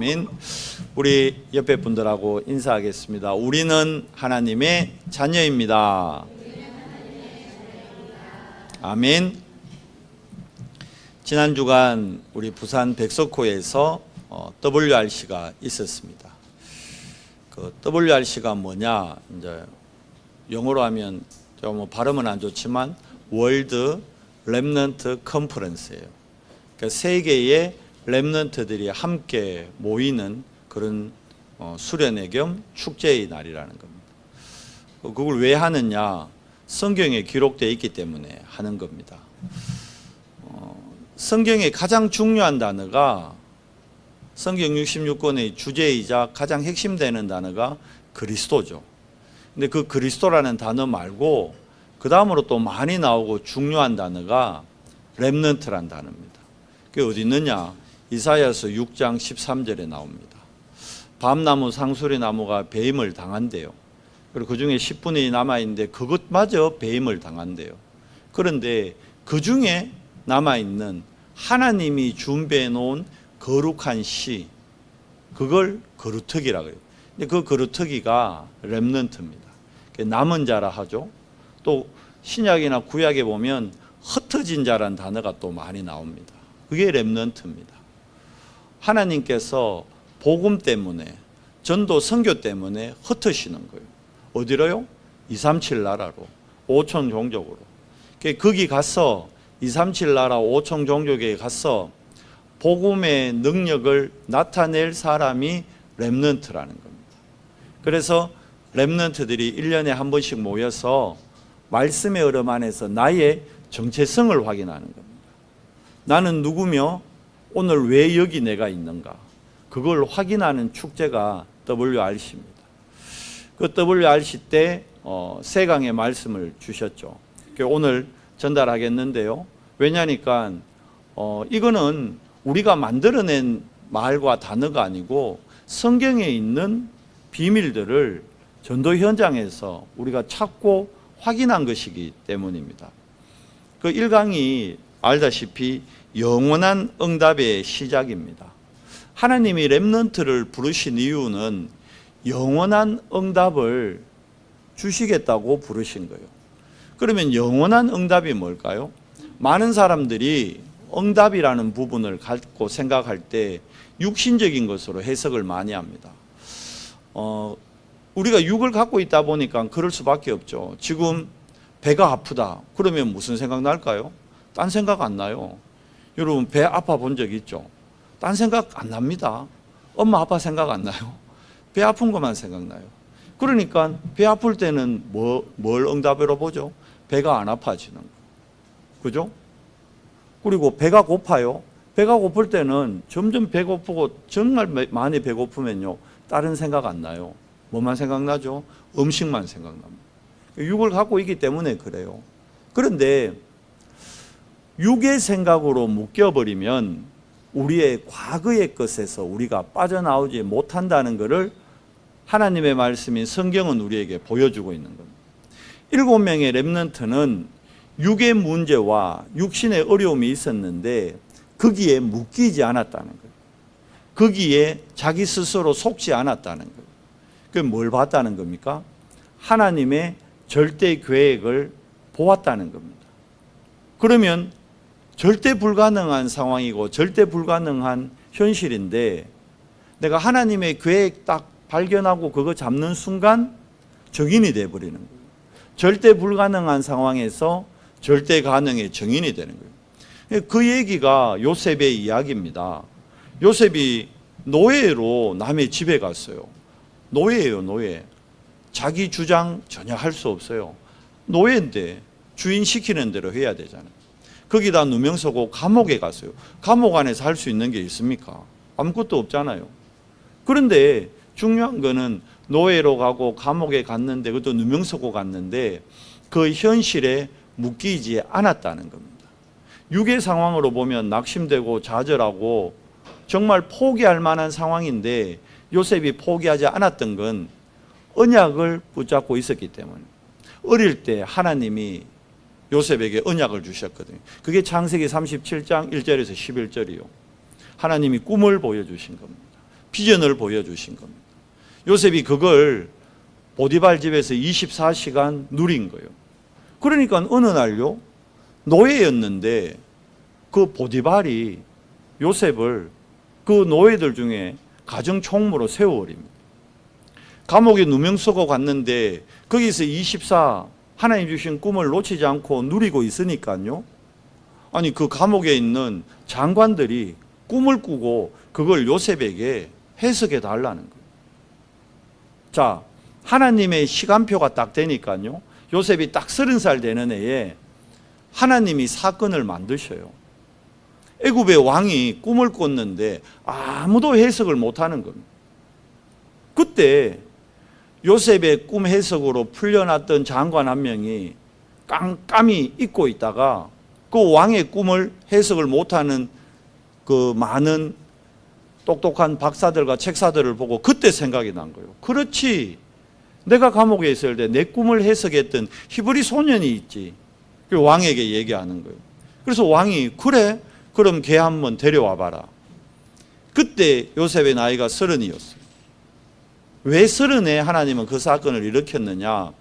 아멘. 우리 옆에 분들하고 인사하겠습니다. 우리는 하나님의 자녀입니다. 아멘. 지난 주간 우리 부산 백석호에서 WRC가 있었습니다. 그 WRC가 뭐냐? 이제 영어로 하면 뭐 발음은 안 좋지만 월드 렘넌트 컨퍼런스예요. 그러니까 세계의 렘넌트들이 함께 모이는 그런 수련회 겸 축제의 날이라는 겁니다. 그걸 왜 하느냐? 성경에 기록되어 있기 때문에 하는 겁니다. 성경의 가장 중요한 단어가, 성경 66권의 주제이자 가장 핵심되는 단어가 그리스도죠. 근데 그 그리스도라는 단어 말고 그 다음으로 또 많이 나오고 중요한 단어가 렘넌트란 단어입니다. 그게 어디 있느냐? 이사야서 6장 13절에 나옵니다. 밤나무 상수리 나무가 배임을 당한대요. 그리고 그 중에 10분의 1 남아있는데 그것마저 배임을 당한대요. 그런데 그 중에 남아있는 하나님이 준비해 놓은 거룩한 씨, 그걸 거루터기라고 해요. 근데 그 거루터기가 렘넌트입니다. 남은 자라 하죠. 또 신약이나 구약에 보면 흩어진 자라는 단어가 또 많이 나옵니다. 그게 렘넌트입니다. 하나님께서 복음 때문에, 전도 선교 때문에 흩으시는 거예요. 어디로요? 237 나라로, 5천 종족으로. 거기 가서 237 나라 5천 종족에 가서 복음의 능력을 나타낼 사람이 렘넌트라는 겁니다. 그래서 렘넌트들이 1년에 한 번씩 모여서 말씀의 얼음 안에서 나의 정체성을 확인하는 겁니다. 나는 누구며 오늘 왜 여기 내가 있는가? 그걸 확인하는 축제가 WRC입니다. 그 WRC 때 세강의 말씀을 주셨죠. 오늘 전달하겠는데요. 왜냐니까 이거는 우리가 만들어낸 말과 단어가 아니고 성경에 있는 비밀들을 전도 현장에서 우리가 찾고 확인한 것이기 때문입니다. 그 1강이 알다시피 영원한 응답의 시작입니다. 하나님이 렘넌트를 부르신 이유는 영원한 응답을 주시겠다고 부르신 거예요. 그러면 영원한 응답이 뭘까요? 많은 사람들이 응답이라는 부분을 갖고 생각할 때 육신적인 것으로 해석을 많이 합니다. 우리가 육을 갖고 있다 보니까 그럴 수밖에 없죠. 지금 배가 아프다. 그러면 무슨 생각 날까요? 딴 생각 안 나요. 여러분 배 아파 본 적 있죠? 딴 생각 안 납니다. 엄마 아빠 생각 안 나요. 배 아픈 것만 생각나요. 그러니까 배 아플 때는 뭘 응답으로 보죠? 배가 안 아파지는 거. 그죠? 그리고 배가 고파요. 배가 고플 때는 점점 배고프고 정말 많이 배고프면요, 다른 생각 안 나요. 뭐만 생각나죠? 음식만 생각납니다. 육을 갖고 있기 때문에 그래요. 그런데 육의 생각으로 묶여버리면 우리의 과거의 것에서 우리가 빠져나오지 못한다는 것을 하나님의 말씀인 성경은 우리에게 보여주고 있는 겁니다. 7명의 렘넌트는 육의 문제와 육신의 어려움이 있었는데 거기에 묶이지 않았다는 거예요. 거기에 자기 스스로 속지 않았다는 거예요. 그게 뭘 봤다는 겁니까? 하나님의 절대 계획을 보았다는 겁니다. 그러면 절대 불가능한 상황이고 절대 불가능한 현실인데 내가 하나님의 계획 딱 발견하고 그거 잡는 순간 정인이 되어버리는 거예요. 절대 불가능한 상황에서 절대 가능의 정인이 되는 거예요. 그 얘기가 요셉의 이야기입니다. 요셉이 노예로 남의 집에 갔어요. 노예예요, 노예. 자기 주장 전혀 할 수 없어요. 노예인데 주인 시키는 대로 해야 되잖아요. 거기다 누명 쓰고 감옥에 갔어요. 감옥 안에서 할 수 있는 게 있습니까? 아무것도 없잖아요. 그런데 중요한 거는 노예로 가고 감옥에 갔는데, 그것도 누명 쓰고 갔는데 그 현실에 묶이지 않았다는 겁니다. 육의 상황으로 보면 낙심되고 좌절하고 정말 포기할 만한 상황인데 요셉이 포기하지 않았던 건 언약을 붙잡고 있었기 때문에, 어릴 때 하나님이 요셉에게 언약을 주셨거든요. 그게 창세기 37장 1절에서 11절이요. 하나님이 꿈을 보여주신 겁니다. 비전을 보여주신 겁니다. 요셉이 그걸 보디발 집에서 24시간 누린 거예요. 그러니까 어느 날요, 노예였는데 그 보디발이 요셉을 그 노예들 중에 가정총무로 세워버립니다. 감옥에 누명 쓰고 갔는데 거기서 24 하나님 주신 꿈을 놓치지 않고 누리고 있으니까요. 아니 그 감옥에 있는 장관들이 꿈을 꾸고 그걸 요셉에게 해석해 달라는 거예요. 자, 하나님의 시간표가 딱 되니까요. 요셉이 딱 30살 되는 해에 하나님이 사건을 만드셔요. 애굽의 왕이 꿈을 꿨는데 아무도 해석을 못하는 겁니다. 그때 요셉의 꿈 해석으로 풀려났던 장관 한 명이 깜깜이 잊고 있다가 그 왕의 꿈을 해석을 못하는 그 많은 똑똑한 박사들과 책사들을 보고 그때 생각이 난 거예요. 그렇지, 내가 감옥에 있을 때 내 꿈을 해석했던 히브리 소년이 있지. 그 왕에게 얘기하는 거예요. 그래서 왕이 그래? 그럼 걔 한번 데려와 봐라. 그때 요셉의 나이가 30이었어요. 왜 30에 하나님은 그 사건을 일으켰느냐?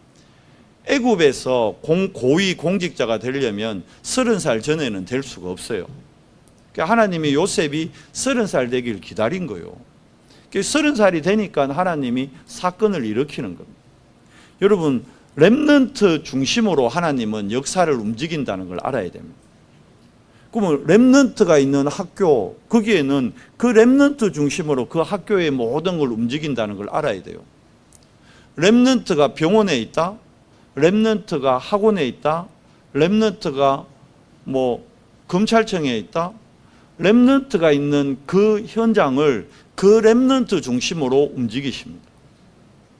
애굽에서 고위 공직자가 되려면 30살 전에는 될 수가 없어요. 그러니까 하나님이 요셉이 30살 되길 기다린 거예요. 30살이 되니까 하나님이 사건을 일으키는 겁니다. 여러분, 렘넌트 중심으로 하나님은 역사를 움직인다는 걸 알아야 됩니다. 그러면 렘넌트가 있는 학교, 거기에는 그 렘넌트 중심으로 그 학교의 모든 걸 움직인다는 걸 알아야 돼요. 렘넌트가 병원에 있다, 렘넌트가 학원에 있다, 렘넌트가 검찰청에 있다, 렘넌트가 있는 그 현장을 그 렘넌트 중심으로 움직이십니다.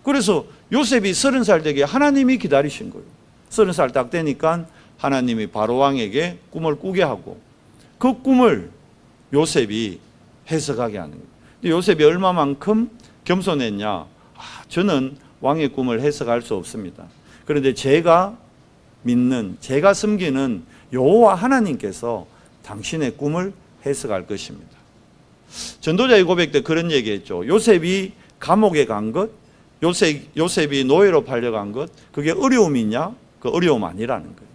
그래서 요셉이 30살 되게 하나님이 기다리신 거예요. 30살 딱 되니까 하나님이 바로왕에게 꿈을 꾸게 하고 그 꿈을 요셉이 해석하게 하는 거예요. 근데 요셉이 얼마만큼 겸손했냐? 저는 왕의 꿈을 해석할 수 없습니다. 그런데 제가 믿는, 제가 섬기는 여호와 하나님께서 당신의 꿈을 해석할 것입니다. 전도자의 고백 때 그런 얘기했죠. 요셉이 감옥에 간 것, 요셉이 노예로 팔려간 것, 그게 어려움이냐? 그 어려움 아니라는 거예요.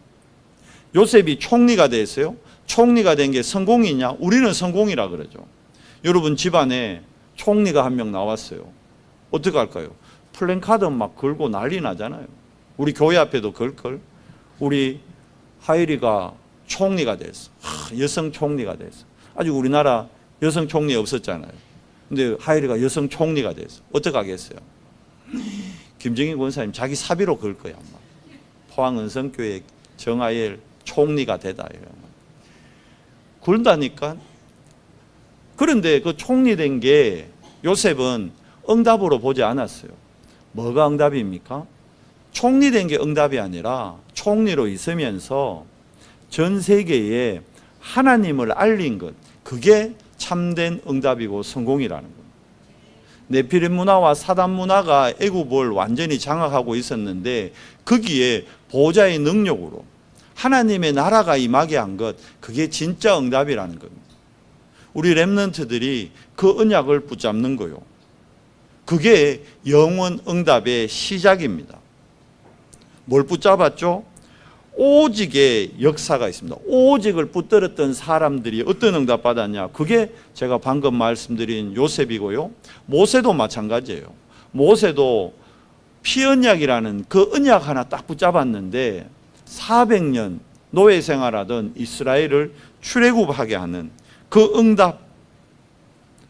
요셉이 총리가 됐어요. 총리가 된 게 성공이냐? 우리는 성공이라 그러죠. 여러분 집안에 총리가 한 명 나왔어요. 어떻게 할까요? 플랜카드 막 걸고 난리 나잖아요. 우리 교회 앞에도 걸걸. 우리 하율이가 총리가 됐어. 여성 총리가 됐어. 아직 우리나라 여성 총리 없었잖아요. 근데 하율이가 여성 총리가 됐어. 어떻게 하겠어요? 김정인 권사님 자기 사비로 걸 거야. 포항은성교회 정하엘 총리가 되다. 그런다니까. 그런데 그 총리 된 게 요셉은 응답으로 보지 않았어요. 뭐가 응답입니까? 총리 된 게 응답이 아니라 총리로 있으면서 전 세계에 하나님을 알린 것, 그게 참된 응답이고 성공이라는 겁니다. 네피림 문화와 사단 문화가 애굽을 완전히 장악하고 있었는데 거기에 보호자의 능력으로 하나님의 나라가 임하게 한 것, 그게 진짜 응답이라는 겁니다. 우리 렘넌트들이 그 언약을 붙잡는 거요. 그게 영원 응답의 시작입니다. 뭘 붙잡았죠? 오직의 역사가 있습니다. 오직을 붙들었던 사람들이 어떤 응답 받았냐? 그게 제가 방금 말씀드린 요셉이고요. 모세도 마찬가지예요. 모세도 피언약이라는 그 언약 하나 딱 붙잡았는데 400년 노예 생활하던 이스라엘을 출애굽하게 하는 그 응답,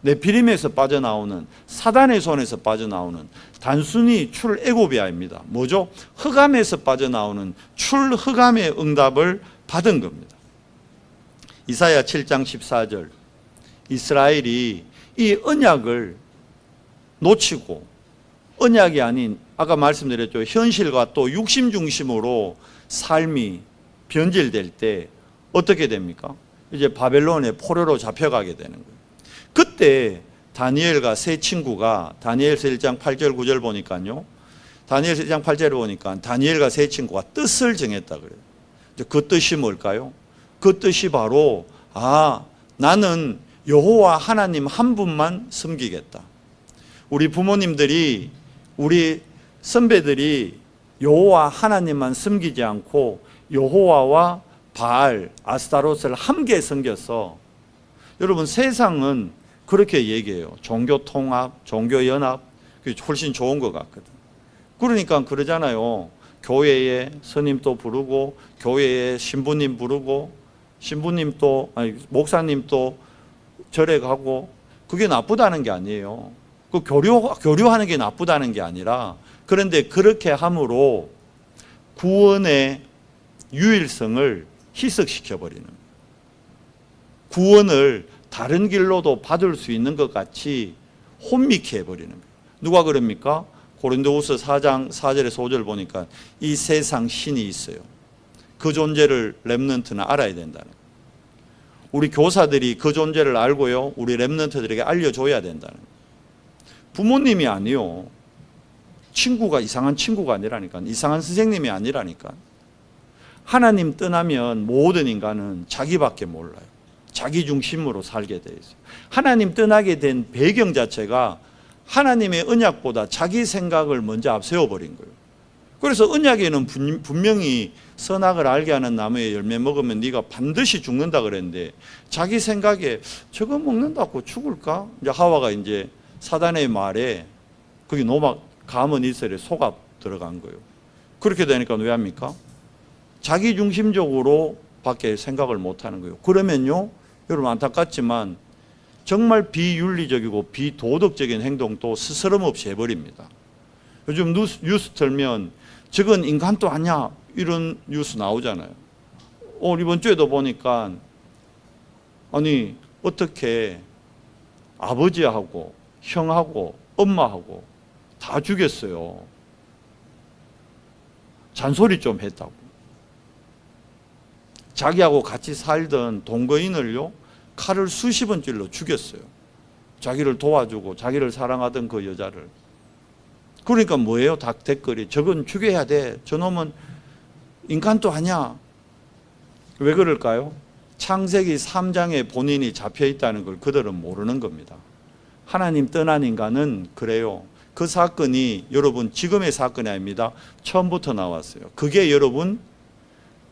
네피림에서 빠져나오는, 사단의 손에서 빠져나오는 단순히 출애굽이 아닙니다. 뭐죠? 흑암에서 빠져나오는 출흑암의 응답을 받은 겁니다. 이사야 7장 14절, 이스라엘이 이 언약을 놓치고 언약이 아닌 아까 말씀드렸죠. 현실과 또 육심 중심으로 삶이 변질될 때 어떻게 됩니까? 이제 바벨론의 포로로 잡혀가게 되는 거예요. 그때 다니엘과 세 친구가 다니엘서 1장 8절 9절 보니까요. 다니엘서 1장 8절을 보니까 다니엘과 세 친구가 뜻을 정했다 그래요. 그 뜻이 뭘까요? 그 뜻이 바로 나는 여호와 하나님 한 분만 섬기겠다. 우리 부모님들이, 우리 선배들이 여호와 하나님만 섬기지 않고 여호와와 바알, 아스타롯을 함께 섬겨서, 여러분 세상은 그렇게 얘기해요. 종교 통합, 종교 연합, 그게 훨씬 좋은 것 같거든. 그러니까 그러잖아요. 교회에 스님도 부르고, 교회에 신부님 부르고, 신부님도, 아니, 목사님도 절에 가고, 그게 나쁘다는 게 아니에요. 그 교류하는 게 나쁘다는 게 아니라, 그런데 그렇게 함으로 구원의 유일성을 희석시켜버리는, 구원을 다른 길로도 받을 수 있는 것 같이 혼미케 해버리는 거예요. 누가 그럽니까? 고린도후서 4장 4절에서 5절 보니까 이 세상 신이 있어요. 그 존재를 렘넌트는 알아야 된다는 거예요. 우리 교사들이 그 존재를 알고요, 우리 렘넌트들에게 알려줘야 된다는 거예요. 부모님이 아니요, 친구가, 이상한 친구가 아니라니까, 이상한 선생님이 아니라니까. 하나님 떠나면 모든 인간은 자기밖에 몰라요. 자기 중심으로 살게 돼 있어요. 하나님 떠나게 된 배경 자체가 하나님의 언약보다 자기 생각을 먼저 앞세워버린 거예요. 그래서 언약에는 분명히 선악을 알게 하는 나무의 열매 먹으면 네가 반드시 죽는다 그랬는데, 자기 생각에 저거 먹는다고 죽을까? 이제 하와가 이제 사단의 말에 거기 가문 이스라엘에 속아 들어간 거예요. 그렇게 되니까 왜 합니까? 자기 중심적으로 밖에 생각을 못 하는 거예요. 그러면요, 여러분 안타깝지만 정말 비윤리적이고 비도덕적인 행동도 스스럼 없이 해버립니다. 요즘 뉴스 틀면 저건 인간도 아니야, 이런 뉴스 나오잖아요. 이번 주에도 보니까, 아니 어떻게 아버지하고 형하고 엄마하고 다 죽였어요. 잔소리 좀 했다고. 자기하고 같이 살던 동거인을요, 칼을 수십 번 찔러 죽였어요. 자기를 도와주고 자기를 사랑하던 그 여자를. 그러니까 뭐예요? 다 댓글이 저건 죽여야 돼, 저놈은 인간도 아니야. 왜 그럴까요? 창세기 3장에 본인이 잡혀있다는 걸 그들은 모르는 겁니다. 하나님 떠난 인간은 그래요. 그 사건이 여러분 지금의 사건이 아닙니다. 처음부터 나왔어요. 그게 여러분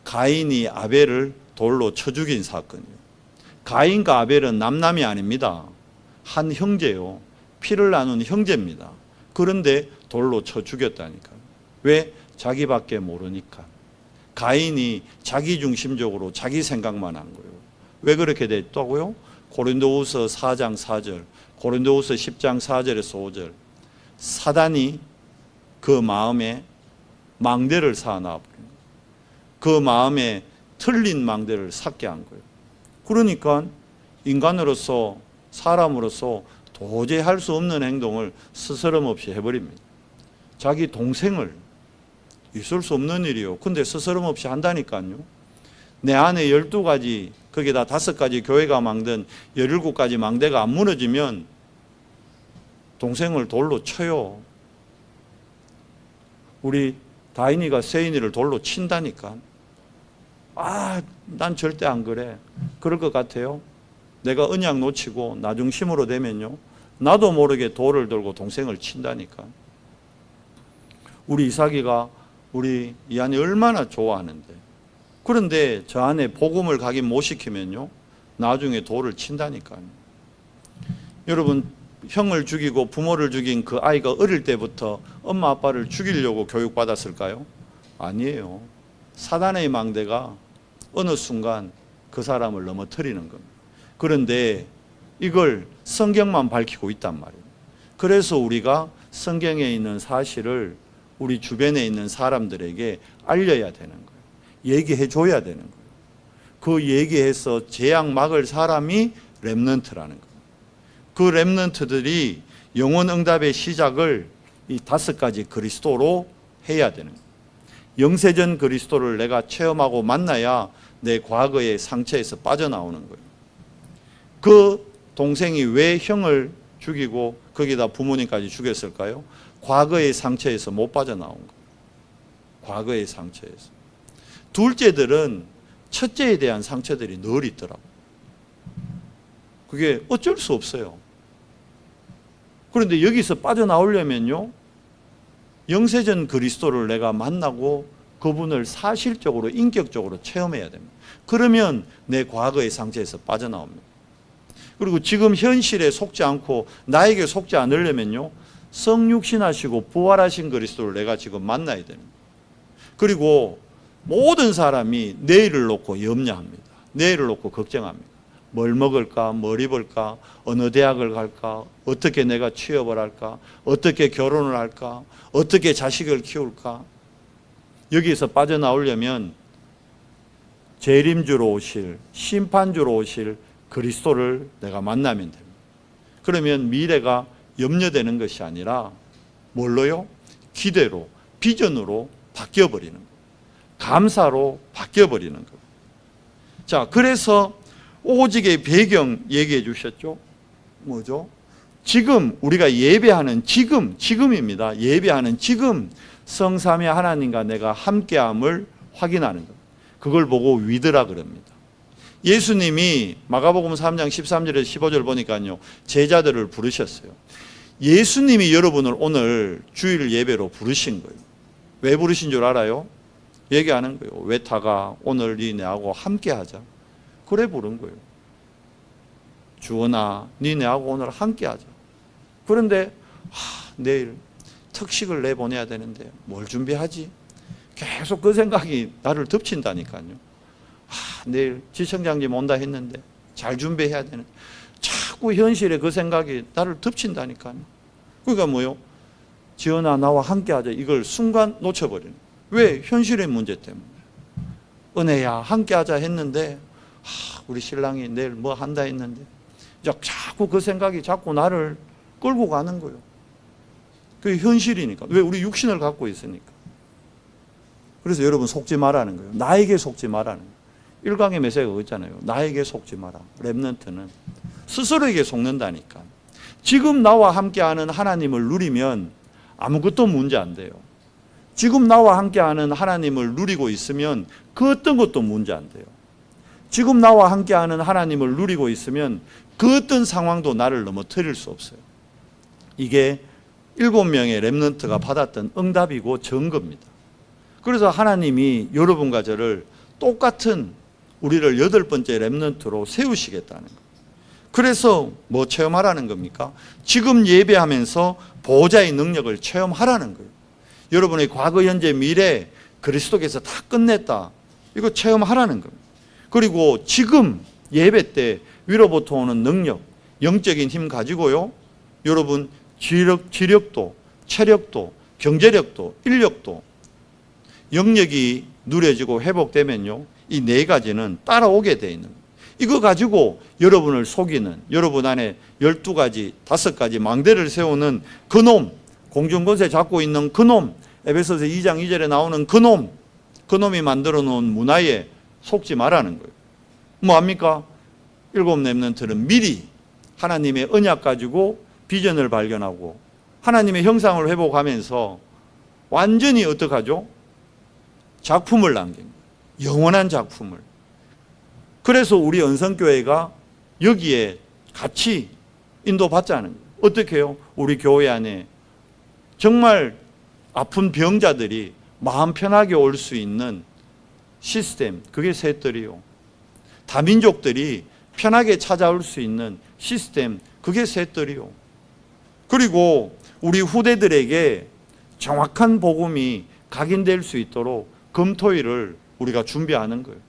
가인이 아벨을 돌로 쳐 죽인 사건이에요. 가인과 아벨은 남남이 아닙니다. 한 형제요. 피를 나눈 형제입니다. 그런데 돌로 쳐 죽였다니까요. 왜? 자기밖에 모르니까. 가인이 자기 중심적으로 자기 생각만 한 거예요. 왜 그렇게 됐다고요? 고린도후서 4장 4절, 고린도후서 10장 4절에서 5절. 사단이 그 마음에 망대를 쌓아놔버린 거예요. 그 마음에 틀린 망대를 쌓게 한 거예요. 그러니까 인간으로서, 사람으로서 도저히 할 수 없는 행동을 스스럼 없이 해버립니다. 자기 동생을, 있을 수 없는 일이요. 근데 스스럼 없이 한다니까요. 내 안에 12가지, 거기다 5가지 교회가 망든 17가지 망대가 안 무너지면 동생을 돌로 쳐요. 우리 다인이가 세인이를 돌로 친다니까. 난 절대 안 그래. 그럴 것 같아요. 내가 언약 놓치고 나 중심으로 되면요, 나도 모르게 돌을 들고 동생을 친다니까. 우리 이삭이가 우리 이한이 얼마나 좋아하는데, 그런데 저 안에 복음을 각인 못 시키면요, 나중에 돌을 친다니까요. 여러분, 형을 죽이고 부모를 죽인 그 아이가 어릴 때부터 엄마 아빠를 죽이려고 교육받았을까요? 아니에요. 사단의 망대가 어느 순간 그 사람을 넘어뜨리는 겁니다. 그런데 이걸 성경만 밝히고 있단 말이에요. 그래서 우리가 성경에 있는 사실을 우리 주변에 있는 사람들에게 알려야 되는 거예요. 얘기해 줘야 되는 거예요. 그 얘기해서 재앙 막을 사람이 렘넌트라는 거예요. 그 렘넌트들이 영혼 응답의 시작을 이 5가지 그리스도로 해야 되는 거예요. 영세전 그리스도를 내가 체험하고 만나야 내 과거의 상처에서 빠져나오는 거예요. 그 동생이 왜 형을 죽이고 거기다 부모님까지 죽였을까요? 과거의 상처에서 못 빠져나온 거예요. 과거의 상처에서. 둘째들은 첫째에 대한 상처들이 늘 있더라고요. 그게 어쩔 수 없어요. 그런데 여기서 빠져나오려면요, 영세전 그리스도를 내가 만나고 그분을 사실적으로 인격적으로 체험해야 됩니다. 그러면 내 과거의 상처에서 빠져나옵니다. 그리고 지금 현실에 속지 않고 나에게 속지 않으려면요, 성육신하시고 부활하신 그리스도를 내가 지금 만나야 됩니다. 그리고 모든 사람이 내일을 놓고 염려합니다. 내일을 놓고 걱정합니다. 뭘 먹을까? 뭘 입을까? 어느 대학을 갈까? 어떻게 내가 취업을 할까? 어떻게 결혼을 할까? 어떻게 자식을 키울까? 여기에서 빠져나오려면 재림주로 오실, 심판주로 오실 그리스도를 내가 만나면 됩니다. 그러면 미래가 염려되는 것이 아니라 뭘로요? 기대로, 비전으로 바뀌어버리는 거예요. 감사로 바뀌어버리는 거예요. 자, 그래서 오직의 배경 얘기해 주셨죠? 뭐죠? 지금 우리가 예배하는 지금입니다. 예배하는 지금 성삼위 하나님과 내가 함께함을 확인하는 것. 그걸 보고 위드라 그럽니다. 예수님이 마가복음 3장 13절에서 15절 보니까요, 제자들을 부르셨어요. 예수님이 여러분을 오늘 주일 예배로 부르신 거예요. 왜 부르신 줄 알아요? 얘기하는 거예요. 외타가 오늘 니네하고 함께하자. 그래 부른 거예요. 주원아, 니네하고 오늘 함께하자. 그런데 내일 특식을 내보내야 되는데 뭘 준비하지? 계속 그 생각이 나를 덮친다니까요. 내일 지청장님 온다 했는데 잘 준비해야 되는데 자꾸 현실에 그 생각이 나를 덮친다니까요. 그러니까 뭐요? 지연아, 나와 함께하자. 이걸 순간 놓쳐버리는 거예요. 왜? 현실의 문제 때문에. 은혜야, 함께하자 했는데 우리 신랑이 내일 뭐 한다 했는데 자꾸 그 생각이 자꾸 나를 끌고 가는 거예요. 그게 현실이니까. 왜? 우리 육신을 갖고 있으니까. 그래서 여러분 속지 말라는 거예요. 나에게 속지 말라는 거예요. 일강의 메시지가 있잖아요. 나에게 속지 마라. 렘넌트는 스스로에게 속는다니까. 지금 나와 함께하는 하나님을 누리면 아무것도 문제 안 돼요. 지금 나와 함께하는 하나님을 누리고 있으면 그 어떤 것도 문제 안 돼요. 지금 나와 함께하는 하나님을 누리고 있으면 그 어떤 상황도 나를 넘어뜨릴 수 없어요. 이게 7명의 렘넌트가 받았던 응답이고 증거입니다. 그래서 하나님이 여러분과 저를 똑같은 우리를 8번째 렘넌트로 세우시겠다는 거예요. 그래서 뭐 체험하라는 겁니까? 지금 예배하면서 보호자의 능력을 체험하라는 거예요. 여러분의 과거, 현재, 미래 그리스도께서 다 끝냈다. 이거 체험하라는 겁니다. 그리고 지금 예배 때 위로부터 오는 능력, 영적인 힘 가지고요, 여러분 지력도, 체력도, 경제력도, 인력도, 영역이 누려지고 회복되면요, 이 4가지는 따라오게 되어 있는 거예요. 이거 가지고 여러분을 속이는, 여러분 안에 12가지, 5가지 망대를 세우는 그놈, 공중권세 잡고 있는 그놈, 에베소서 2장 2절에 나오는 그놈이 만들어 놓은 문화에 속지 말라는 거예요. 뭐합니까? 7 렘넌트는 미리 하나님의 언약 가지고 비전을 발견하고 하나님의 형상을 회복하면서 완전히 어떻게 하죠? 작품을 남긴 거예요. 영원한 작품을. 그래서 우리 언성교회가 여기에 같이 인도받자는 거예요. 어떻게 해요? 우리 교회 안에 정말 아픈 병자들이 마음 편하게 올 수 있는 시스템, 그게 셋들이요. 다민족들이 편하게 찾아올 수 있는 시스템, 그게 셋들이요. 그리고 우리 후대들에게 정확한 복음이 각인될 수 있도록 금토일을 우리가 준비하는 거예요.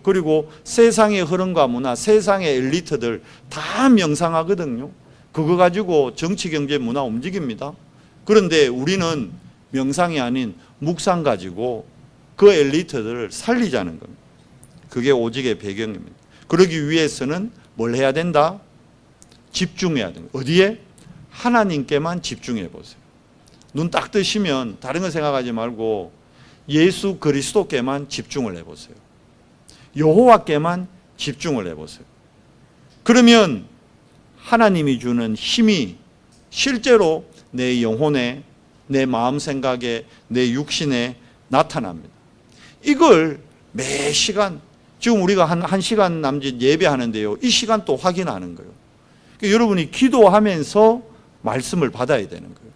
그리고 세상의 흐름과 문화, 세상의 엘리트들 다 명상하거든요. 그거 가지고 정치, 경제, 문화 움직입니다. 그런데 우리는 명상이 아닌 묵상 가지고 그 엘리트들을 살리자는 겁니다. 그게 오직의 배경입니다. 그러기 위해서는 뭘 해야 된다? 집중해야 됩니다. 어디에? 하나님께만 집중해 보세요. 눈 딱 뜨시면 다른 거 생각하지 말고 예수 그리스도께만 집중을 해보세요. 여호와께만 집중을 해보세요. 그러면 하나님이 주는 힘이 실제로 내 영혼에, 내 마음 생각에, 내 육신에 나타납니다. 이걸 매 시간, 지금 우리가 한 시간 남짓 예배하는데요, 이 시간 또 확인하는 거예요. 그러니까 여러분이 기도하면서 말씀을 받아야 되는 거예요.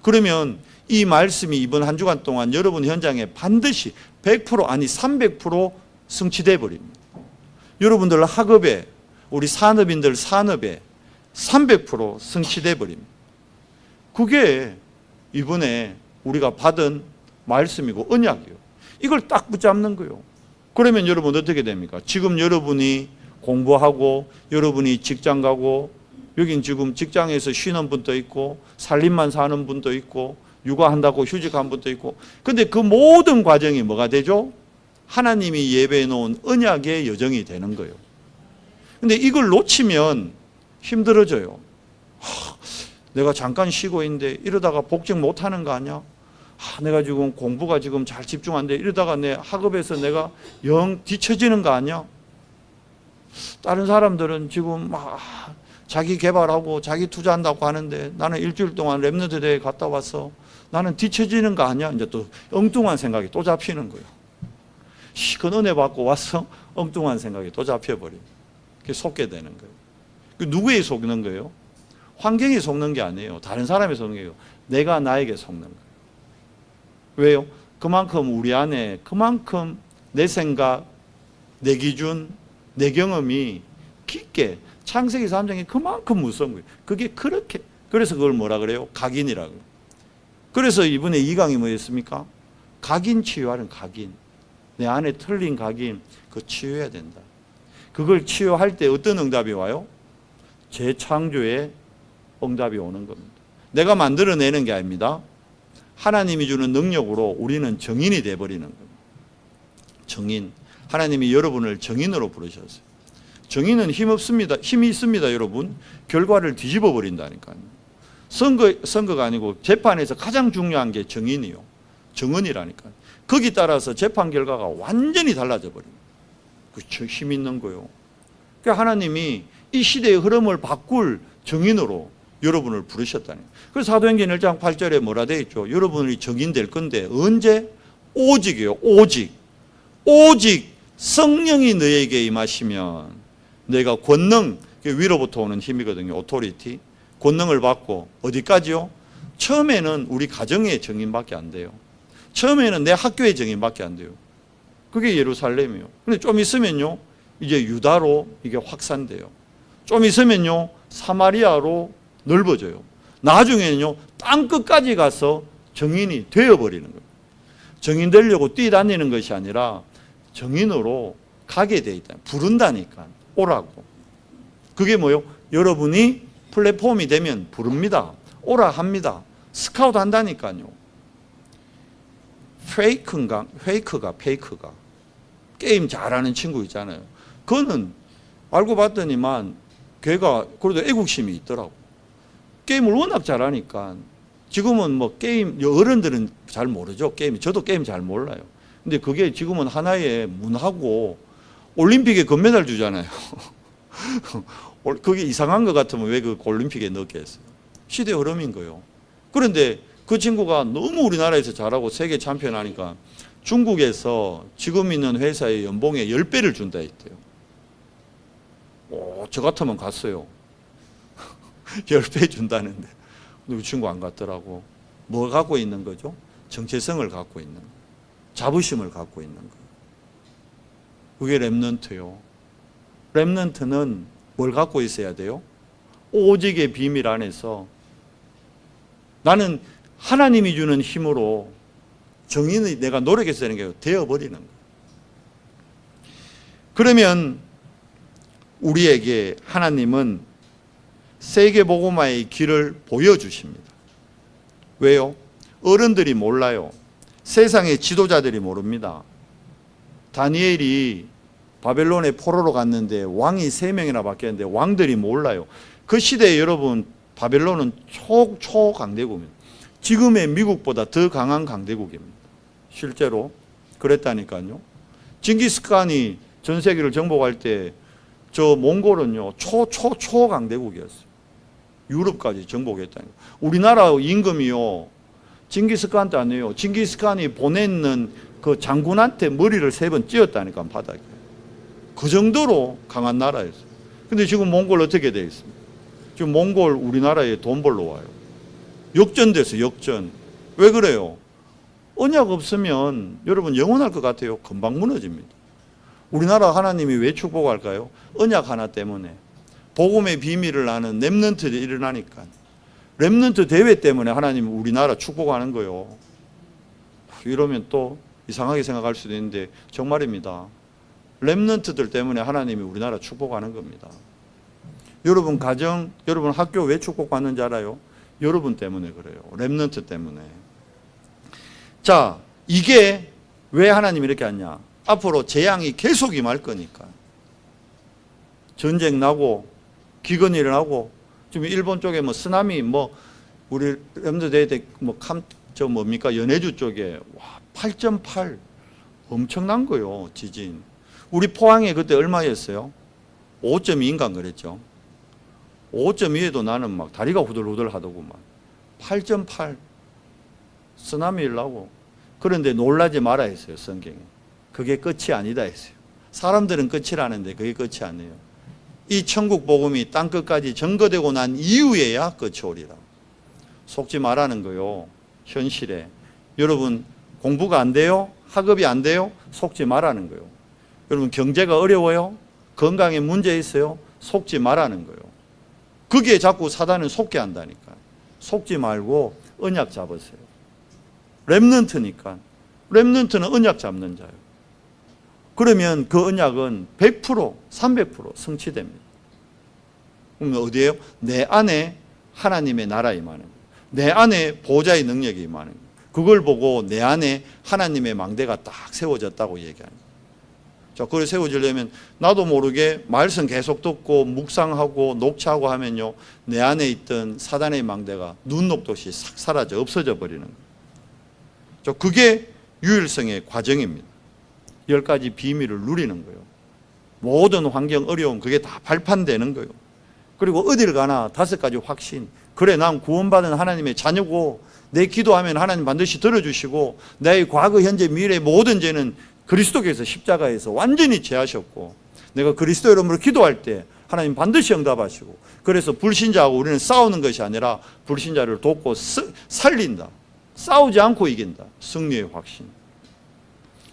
그러면 이 말씀이 이번 한 주간 동안 여러분 현장에 반드시 100% 아니 300% 성취돼 버립니다. 여러분들 학업에, 우리 산업인들 산업에 300% 성취돼 버립니다. 그게 이번에 우리가 받은 말씀이고 언약이에요. 이걸 딱 붙잡는 거예요. 그러면 여러분 어떻게 됩니까? 지금 여러분이 공부하고 여러분이 직장 가고, 여긴 지금 직장에서 쉬는 분도 있고 살림만 사는 분도 있고 육아한다고 휴직한 분도 있고, 근데 그 모든 과정이 뭐가 되죠? 하나님이 예배해 놓은 언약의 여정이 되는 거예요. 근데 이걸 놓치면 힘들어져요. 내가 잠깐 쉬고 있는데 이러다가 복직 못하는 거 아니야? 내가 지금 공부가 지금 잘 집중 안 돼. 이러다가 내 학업에서 내가 영 뒤처지는 거 아니야? 다른 사람들은 지금 막 자기 개발하고 자기 투자한다고 하는데 나는 일주일 동안 랩런트 대회 갔다 와서 나는 뒤처지는 거 아니야? 이제 또 엉뚱한 생각이 또 잡히는 거예요. 그 은혜 받고 와서 엉뚱한 생각이 또 잡혀버려요. 그게 속게 되는 거예요. 누구에 속는 거예요? 환경에 속는 게 아니에요. 다른 사람에 속는 거예요. 내가 나에게 속는 거예요. 왜요? 그만큼 우리 안에 그만큼 내 생각, 내 기준, 내 경험이 깊게, 창세기 3장이 그만큼 무서운 거예요. 그게 그렇게, 그래서 그걸 뭐라 그래요? 각인이라고. 그래서 이번에 2강이 뭐였습니까? 각인 치유하는 각인. 내 안에 틀린 각인, 그거 치유해야 된다. 그걸 치유할 때 어떤 응답이 와요? 재창조의 응답이 오는 겁니다. 내가 만들어내는 게 아닙니다. 하나님이 주는 능력으로 우리는 정인이 되어버리는 겁니다. 정인. 하나님이 여러분을 정인으로 부르셨어요. 정인은 힘없습니다. 힘이 있습니다, 여러분. 결과를 뒤집어 버린다니까요. 선거가 아니고 재판에서 가장 중요한 게 정인이요. 정언이라니까요. 거기 따라서 재판 결과가 완전히 달라져 버립니다. 그렇죠. 힘 있는 거요. 그러니까 하나님이 이 시대의 흐름을 바꿀 정인으로 여러분을 부르셨다니. 그래서 사도행전 1장 8절에 뭐라 되어 있죠? 여러분이 정인될 건데 언제? 오직이요. 오직. 오직 성령이 너에게 임하시면 내가 권능, 위로부터 오는 힘이거든요. 오토리티. 권능을 받고 어디까지요? 처음에는 우리 가정의 정인밖에 안 돼요. 처음에는 내 학교의 정인밖에 안 돼요. 그게 예루살렘이에요. 근데 좀 있으면요, 이제 유다로 이게 확산돼요. 좀 있으면요, 사마리아로 넓어져요. 나중에는요, 땅 끝까지 가서 정인이 되어버리는 거예요. 정인 되려고 뛰다니는 것이 아니라 정인으로 가게 돼 있다. 부른다니까. 오라고. 그게 뭐요? 여러분이 플랫폼이 되면 부릅니다. 오라 합니다. 스카우트 한다니까요. 페이크가 게임 잘하는 친구 있잖아요. 그거는 알고 봤더니만 걔가 그래도 애국심이 있더라고. 게임을 워낙 잘하니까. 지금은 뭐 게임, 어른들은 잘 모르죠. 게임. 저도 게임 잘 몰라요. 근데 그게 지금은 하나의 문화고 올림픽에 금메달 주잖아요. 그게 이상한 것 같으면 왜 그 올림픽에 넣겠어요? 시대 흐름인 거예요. 그런데 그 친구가 너무 우리나라에서 잘하고 세계 챔피언 하니까 중국에서 지금 있는 회사의 연봉의 10배를 준다 했대요. 저 같으면 갔어요. 10배 준다는데. 근데 그 친구 안 갔더라고. 뭐 갖고 있는 거죠? 정체성을 갖고 있는 거예요. 자부심을 갖고 있는 거예요. 그게 렘넌트요. 렘넌트는 뭘 갖고 있어야 돼요? 오직의 비밀 안에서 나는 하나님이 주는 힘으로 정인이 내가 노력해서 되는 게 되어버리는 거예요. 그러면 우리에게 하나님은 세계복음화의 길을 보여주십니다. 왜요? 어른들이 몰라요. 세상의 지도자들이 모릅니다. 다니엘이 바벨론에 포로로 갔는데 왕이 3명이나 바뀌었는데 왕들이 몰라요. 그 시대에 여러분 바벨론은 초강대국입니다. 지금의 미국보다 더 강한 강대국입니다. 실제로 그랬다니까요. 징기스칸이 전 세계를 정복할 때 저 몽골은요 초강대국이었어요. 유럽까지 정복했다니까. 우리나라 임금이요 징기스칸 때 아니에요. 징기스칸이 보냈는 그 장군한테 머리를 3번 찧었다니까 바닥에. 그 정도로 강한 나라였어요. 근데 지금 몽골 어떻게 되어 있습니까? 지금 몽골 우리나라에 돈 벌러 와요. 역전돼서 역전. 왜 그래요? 언약 없으면 여러분 영원할 것 같아요? 금방 무너집니다. 우리나라 하나님이 왜 축복할까요? 언약 하나 때문에. 복음의 비밀을 아는 렘넌트들이 일어나니까. 렘넌트 대회 때문에 하나님이 우리나라 축복하는 거예요. 이러면 또 이상하게 생각할 수도 있는데 정말입니다. 렘넌트들 때문에 하나님이 우리나라 축복하는 겁니다. 여러분 가정, 여러분 학교 왜 축복받는지 알아요? 여러분 때문에 그래요. 렘넌트 때문에. 자, 이게 왜 하나님이 이렇게 하냐? 앞으로 재앙이 계속 임할 거니까. 전쟁 나고 기근이 일어나고 지금 일본 쪽에 뭐 쓰나미 뭐 우리 렘넌트 뭐 저 뭡니까 연해주 쪽에 와 8.8 엄청난 거요 지진. 우리 포항에 그때 얼마였어요? 5.2인가 그랬죠. 5.2에도 나는 막 다리가 후들후들 하더구만. 8.8 쓰나미 일라고. 그런데 놀라지 마라 했어요 성경에. 그게 끝이 아니다 했어요. 사람들은 끝이라는데 그게 끝이 아니에요. 이 천국 복음이 땅끝까지 전거되고 난 이후에야 끝이 오리라. 속지 말라는 거요. 현실에. 여러분 공부가 안 돼요? 학업이 안 돼요? 속지 말라는 거요. 여러분 경제가 어려워요? 건강에 문제 있어요? 속지 말라는 거요. 거기에 자꾸 사단은 속게 한다니까. 속지 말고 언약 잡으세요. 렘넌트니까. 렘넌트는 언약 잡는 자예요. 그러면 그 언약은 100%, 300% 성취됩니다. 그러면 어디에요? 내 안에 하나님의 나라 임하는 거예요. 내 안에 보좌의 능력이 임하는 거예요. 그걸 보고 내 안에 하나님의 망대가 딱 세워졌다고 얘기하는 거예요. 자, 그걸 세워지려면 나도 모르게 말씀 계속 듣고 묵상하고 녹차하고 하면요, 내 안에 있던 사단의 망대가 눈 녹듯이 싹 사라져 없어져 버리는 거예요. 자, 그게 유일성의 과정입니다. 10가지 비밀을 누리는 거예요. 모든 환경 어려움 그게 다 발판되는 거예요. 그리고 어딜 가나 5가지 확신. 그래 난 구원받은 하나님의 자녀고 내 기도하면 하나님 반드시 들어주시고 나의 과거 현재 미래 모든 죄는 그리스도께서 십자가에서 완전히 제하셨고 내가 그리스도 이름으로 기도할 때 하나님 반드시 응답하시고 그래서 불신자하고 우리는 싸우는 것이 아니라 불신자를 돕고 살린다. 싸우지 않고 이긴다. 승리의 확신.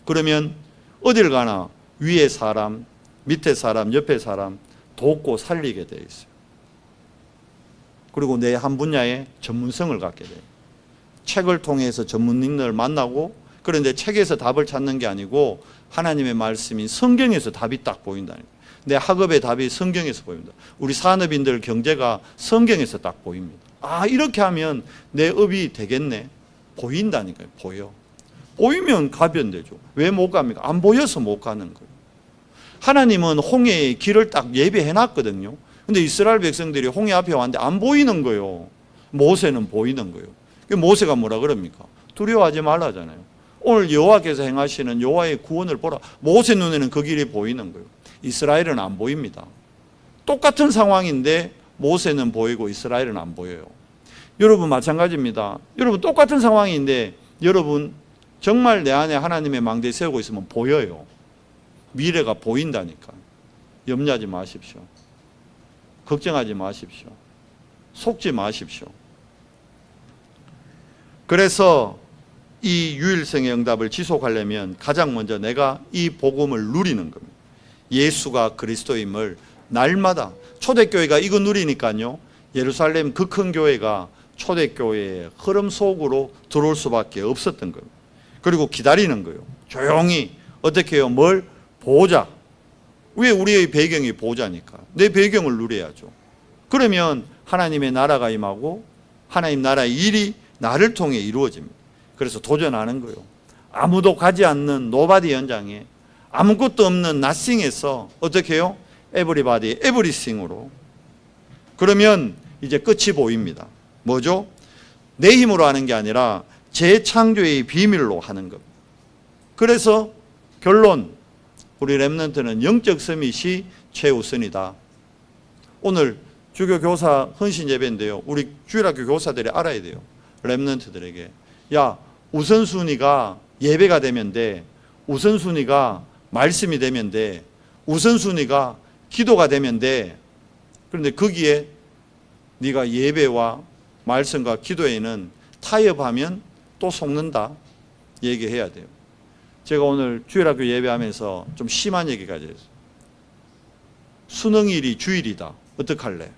그러면 어딜 가나 위에 사람, 밑에 사람, 옆에 사람 돕고 살리게 되어 있어요. 그리고 내 한 분야에 전문성을 갖게 돼요. 책을 통해서 전문인을 만나고 그런데 책에서 답을 찾는 게 아니고 하나님의 말씀인 성경에서 답이 딱 보인다는 거예요. 내 학업의 답이 성경에서 보입니다. 우리 산업인들 경제가 성경에서 딱 보입니다. 아 이렇게 하면 내 업이 되겠네. 보인다니까요. 보여. 보이면 가면 되죠. 왜 못 갑니까? 안 보여서 못 가는 거예요. 하나님은 홍해의 길을 딱 예배해 놨거든요. 근데 이스라엘 백성들이 홍해 앞에 왔는데 안 보이는 거예요. 모세는 보이는 거예요. 모세가 뭐라 그럽니까? 두려워하지 말라잖아요. 오늘 여호와께서 행하시는 여호와의 구원을 보라. 모세 눈에는 그 길이 보이는 거예요. 이스라엘은 안 보입니다. 똑같은 상황인데 모세는 보이고 이스라엘은 안 보여요. 여러분 마찬가지입니다. 여러분 똑같은 상황인데 여러분 정말 내 안에 하나님의 망대 세우고 있으면 보여요. 미래가 보인다니까. 염려하지 마십시오. 걱정하지 마십시오. 속지 마십시오. 그래서 이 유일성의 응답을 지속하려면 가장 먼저 내가 이 복음을 누리는 겁니다. 예수가 그리스도임을 날마다 초대교회가 이거 누리니까요. 예루살렘 그 큰 교회가 초대교회의 흐름 속으로 들어올 수밖에 없었던 겁니다. 그리고 기다리는 거예요. 조용히 어떻게 해요? 뭘? 보호자. 왜 우리의 배경이 보호자니까. 내 배경을 누려야죠. 그러면 하나님의 나라가 임하고 하나님 나라의 일이 나를 통해 이루어집니다. 그래서 도전하는 거예요. 아무도 가지 않는 노바디 현장에 아무것도 없는 nothing에서 어떻게 해요? everybody, everything으로. 그러면 이제 끝이 보입니다. 뭐죠? 내 힘으로 하는 게 아니라 재창조의 비밀로 하는 것. 그래서 결론, 우리 렘넌트는 영적 서밋이 최우선이다. 오늘 주교 교사 헌신 예배인데요. 우리 주일학교 교사들이 알아야 돼요. 렘넌트들에게. 야, 우선순위가 예배가 되면 돼. 우선순위가 말씀이 되면 돼. 우선순위가 기도가 되면 돼. 그런데 거기에 네가 예배와 말씀과 기도에는 타협하면 또 속는다 얘기해야 돼요. 제가 오늘 주일학교 예배하면서 좀 심한 얘기까지 했어요. 수능일이 주일이다. 어떡할래?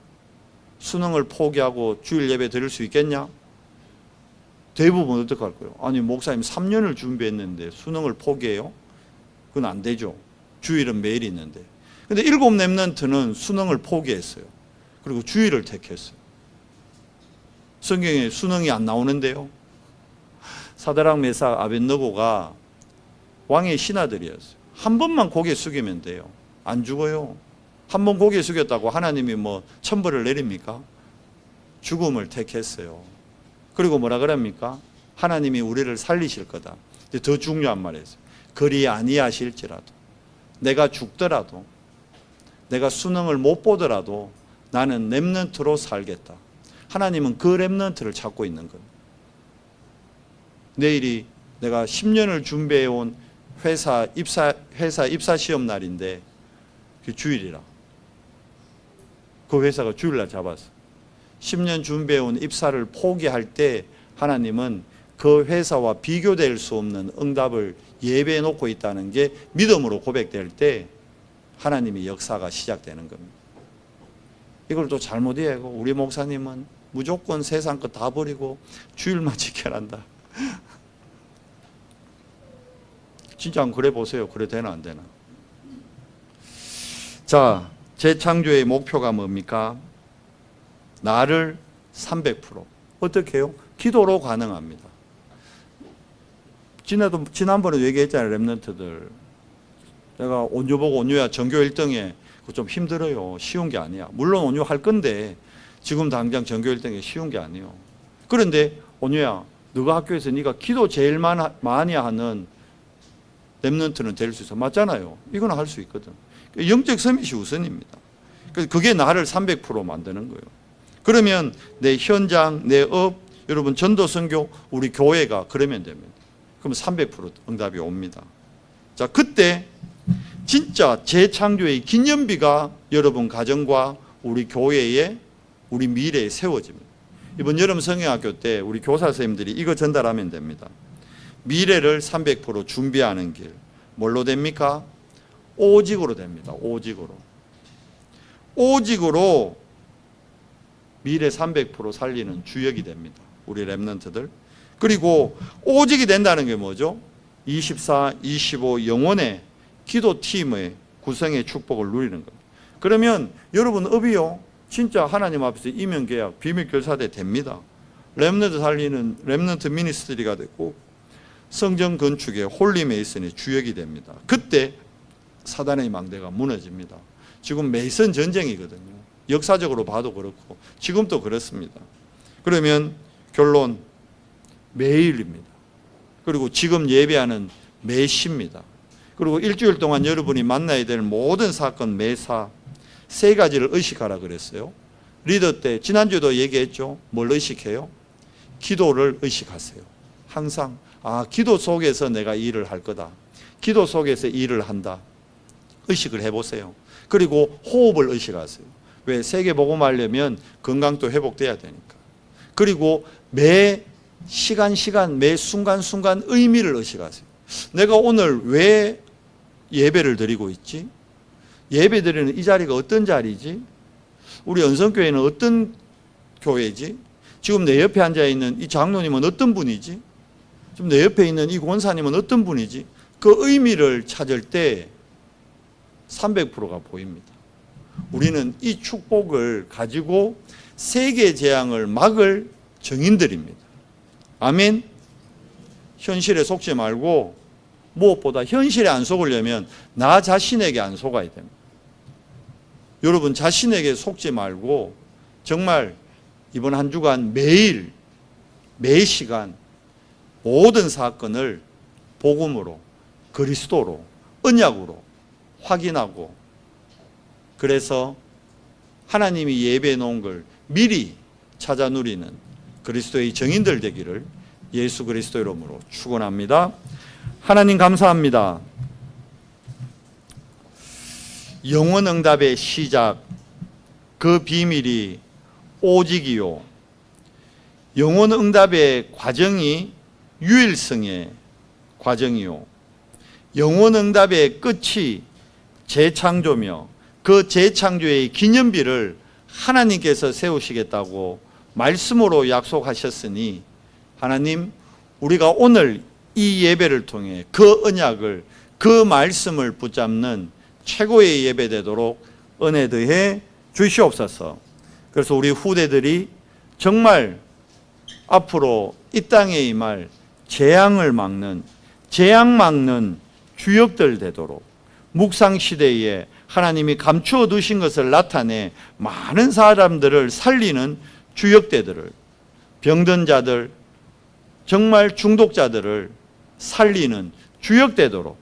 수능을 포기하고 주일 예배 드릴 수 있겠냐? 대부분 어떡할 거예요? 아니 목사님 3년을 준비했는데 수능을 포기해요? 그건 안 되죠. 주일은 매일 있는데. 근데 7 렘넌트는 수능을 포기했어요. 그리고 주일을 택했어요. 성경에 수능이 안 나오는데요. 사드락 메삭 아벳느고가 왕의 신하들이었어요. 한 번만 고개 숙이면 돼요. 안 죽어요. 한 번 고개 숙였다고 하나님이 뭐 천벌을 내립니까? 죽음을 택했어요. 그리고 뭐라 그럽니까? 하나님이 우리를 살리실 거다. 근데 더 중요한 말이었어요. 그리 아니하실지라도, 내가 죽더라도, 내가 수능을 못 보더라도 나는 렘넌트로 살겠다. 하나님은 그 렘넌트를 찾고 있는 겁니다. 내일이 내가 10년을 준비해온 회사 입사 시험 날인데 그 주일이라. 그 회사가 주일날 잡았어. 10년 준비해온 입사를 포기할 때 하나님은 그 회사와 비교될 수 없는 응답을 예배해 놓고 있다는 게 믿음으로 고백될 때 하나님의 역사가 시작되는 겁니다. 이걸 또 잘못 이해하고 우리 목사님은 무조건 세상 거 다 버리고 주일만 지켜란다. 진짜 한번 그래 보세요. 그래 되나 안 되나? 자, 재창조의 목표가 뭡니까? 나를 300% 어떻게 해요? 기도로 가능합니다. 지난번에 얘기했잖아요. 렘넌트들. 내가 온유 보고 온유야 전교 1등에 그거 좀 힘들어요. 쉬운 게 아니야. 물론 온유 할 건데 지금 당장 전교 1등이 쉬운 게 아니에요. 그런데 온유야 너가 학교에서 네가 기도 제일 많이 하는 렘넌트는 될 수 있어. 맞잖아요. 이건 할 수 있거든. 영적 서밋이 우선입니다. 그게 나를 300% 만드는 거예요. 그러면 내 현장, 내 업, 여러분 전도 선교, 우리 교회가 그러면 됩니다. 그럼 300% 응답이 옵니다. 자, 그때 진짜 재창조의 기념비가 여러분 가정과 우리 교회에 우리 미래에 세워집니다. 이번 여름 성경학교 때 우리 교사 선생님들이 이거 전달하면 됩니다. 미래를 300% 준비하는 길. 뭘로 됩니까? 오직으로 됩니다. 오직으로. 오직으로 미래 300% 살리는 주역이 됩니다. 우리 렘넌트들. 그리고 오직이 된다는 게 뭐죠? 24, 25 영혼의 기도팀의 구성의 축복을 누리는 겁니다. 그러면 여러분 업이요. 진짜 하나님 앞에서 임용계약, 비밀결사대 됩니다. 렘넌트 살리는 렘넌트 미니스트리가 됐고 성전 건축의 홀리메이슨의 주역이 됩니다. 그때 사단의 망대가 무너집니다. 지금 메이슨 전쟁이거든요. 역사적으로 봐도 그렇고 지금도 그렇습니다. 그러면 결론 매일입니다. 그리고 지금 예배하는 매시입니다. 그리고 일주일 동안 여러분이 만나야 될 모든 사건 매사 3가지를 의식하라 그랬어요. 리더 때 지난주에도 얘기했죠. 뭘 의식해요? 기도를 의식하세요. 항상 기도 속에서 내가 일을 할 거다. 기도 속에서 일을 한다. 의식을 해보세요. 그리고 호흡을 의식하세요. 왜? 세계복음하려면 건강도 회복돼야 되니까. 그리고 매 시간 매 순간 의미를 의식하세요. 내가 오늘 왜 예배를 드리고 있지? 예배 드리는 이 자리가 어떤 자리지? 우리 연성교회는 어떤 교회지? 지금 내 옆에 앉아있는 이 장로님은 어떤 분이지? 지금 내 옆에 있는 이 권사님은 어떤 분이지? 그 의미를 찾을 때 300%가 보입니다. 우리는 이 축복을 가지고 세계 재앙을 막을 증인들입니다. 아멘. 현실에 속지 말고 무엇보다 현실에 안 속으려면 나 자신에게 안 속아야 됩니다. 여러분 자신에게 속지 말고 정말 이번 한 주간 매일 매 시간 모든 사건을 복음으로 그리스도로 언약으로 확인하고 그래서 하나님이 예배해 놓은 걸 미리 찾아 누리는 그리스도의 증인들 되기를 예수 그리스도 이름으로 축원합니다. 하나님 감사합니다. 영원 응답의 시작 그 비밀이 오직이요. 영혼 응답의 과정이 유일성의 과정이요. 영혼 응답의 끝이 재창조며 그 재창조의 기념비를 하나님께서 세우시겠다고 말씀으로 약속하셨으니 하나님, 우리가 오늘 이 예배를 통해 그 언약을, 그 말씀을 붙잡는 최고의 예배 되도록 은혜 더해 주시옵소서. 그래서 우리 후대들이 정말 앞으로 이 땅에 임할 재앙을 막는, 재앙 막는 주역들 되도록 묵상 시대에 하나님이 감추어 두신 것을 나타내 많은 사람들을 살리는 주역대들을, 병든 자들, 정말 중독자들을 살리는 주역되도록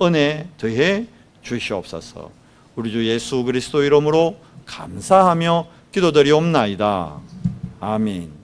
은혜 더해 주시옵소서. 우리 주 예수 그리스도 이름으로 감사하며 기도드리옵나이다. 아멘.